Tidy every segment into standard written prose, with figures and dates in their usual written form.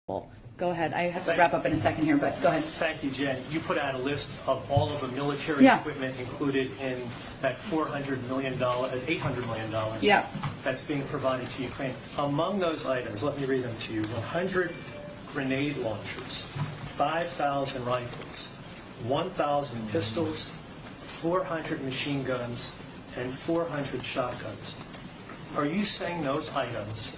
Go ahead. I have to wrap up in a second here, but go ahead. Thank you, Jen. You put out a list of all of the military equipment included in that $800 million that's being provided to Ukraine. Among those items, let me read them to you: 100 grenade launchers, 5,000 rifles, 1,000 pistols, 400 machine guns, and 400 shotguns. Are you saying those items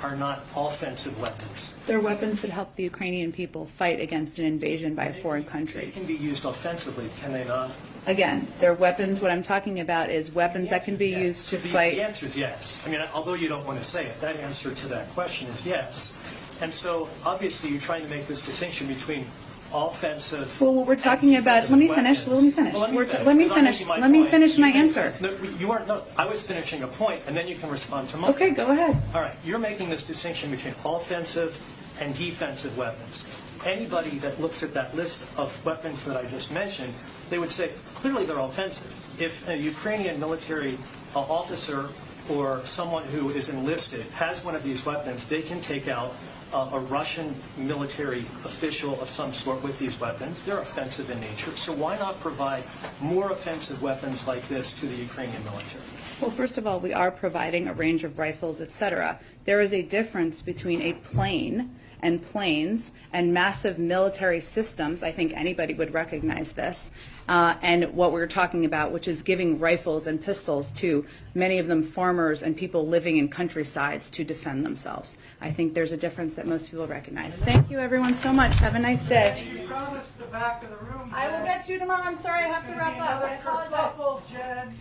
are not offensive weapons? They're weapons that help the Ukrainian people fight against an invasion by a foreign They country. can be used offensively, can they not? Again, they're weapons. What I'm talking about is weapons that can be used to fight. The answer is yes. I mean, although you don't want to say it, that answer to that question is yes. And so, obviously, you're trying to make this distinction between offensive. Well, what we're talking about. Let me finish. Let me finish. Well, Let me finish. Let me finish my answer. No, you aren't. No, I was finishing a point, and then you can respond to mine. Okay, go ahead. All right, you're making this distinction between offensive and defensive weapons. Anybody that looks at that list of weapons that I just mentioned, they would say clearly they're offensive. If a Ukrainian military officer or someone who is enlisted has one of these weapons, they can take out a Russian military official of some sort with these weapons. They're offensive in nature. So why not provide more offensive weapons like this to the Ukrainian military? Well, first of all, we are providing a range of rifles, etc. There is a difference between a plane and planes and massive military systems. I think anybody would recognize this. And what we're talking about, which is giving rifles and pistols to many of them farmers and people living in countrysides to defend themselves. I think there's a difference that most people recognize. Thank you, everyone, so much. Have a nice day. You promised the back of the room, Jen. I will get to you tomorrow. I'm sorry, I have to wrap up. I apologize. Kerfuffle, Jen.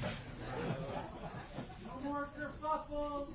No more kerfuffles.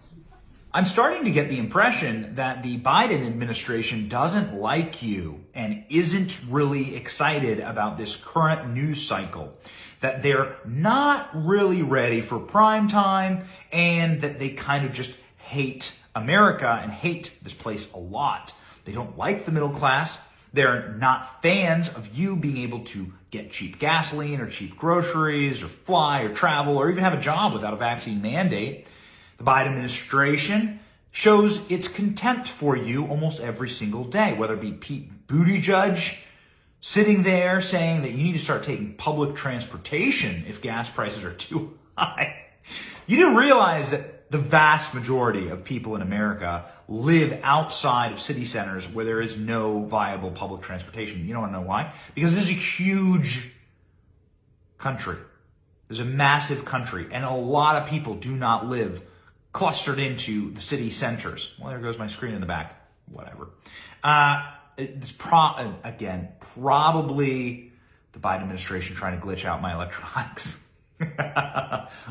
I'm starting to get the impression that the Biden administration doesn't like you and isn't really excited about this current news cycle, that they're not really ready for prime time, and that they kind of just hate America and hate this place a lot. They don't like the middle class. They're not fans of you being able to get cheap gasoline or cheap groceries or fly or travel or even have a job without a vaccine mandate. The Biden administration shows its contempt for you almost every single day, whether it be Pete Buttigieg sitting there saying that you need to start taking public transportation if gas prices are too high. You do realize that the vast majority of people in America live outside of city centers where there is no viable public transportation. You don't know why? Because this is a huge country. There's a massive country, and a lot of people do not live clustered into the city centers. Well, there goes my screen in the back. Whatever. It's probably the Biden administration trying to glitch out my electronics,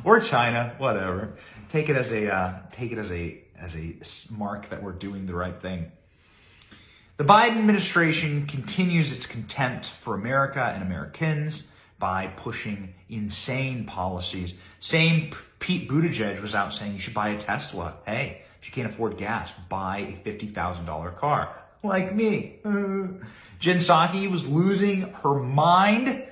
or China, whatever. Take it as a mark that we're doing the right thing. The Biden administration continues its contempt for America and Americans by pushing insane policies. Same Pete Buttigieg was out saying you should buy a Tesla. Hey, if you can't afford gas, buy a $50,000 car. Like me. Jen Psaki was losing her mind.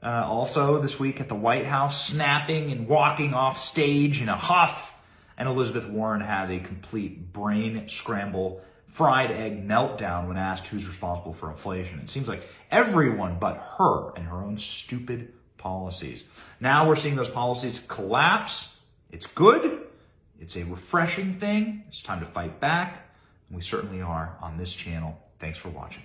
Also this week at the White House, snapping and walking off stage in a huff. And Elizabeth Warren has a complete brain scramble, fried egg meltdown when asked who's responsible for inflation. It seems like everyone but her and her own stupid policies. Now we're seeing those policies collapse. It's good. It's a refreshing thing. It's time to fight back. And we certainly are on this channel. Thanks for watching.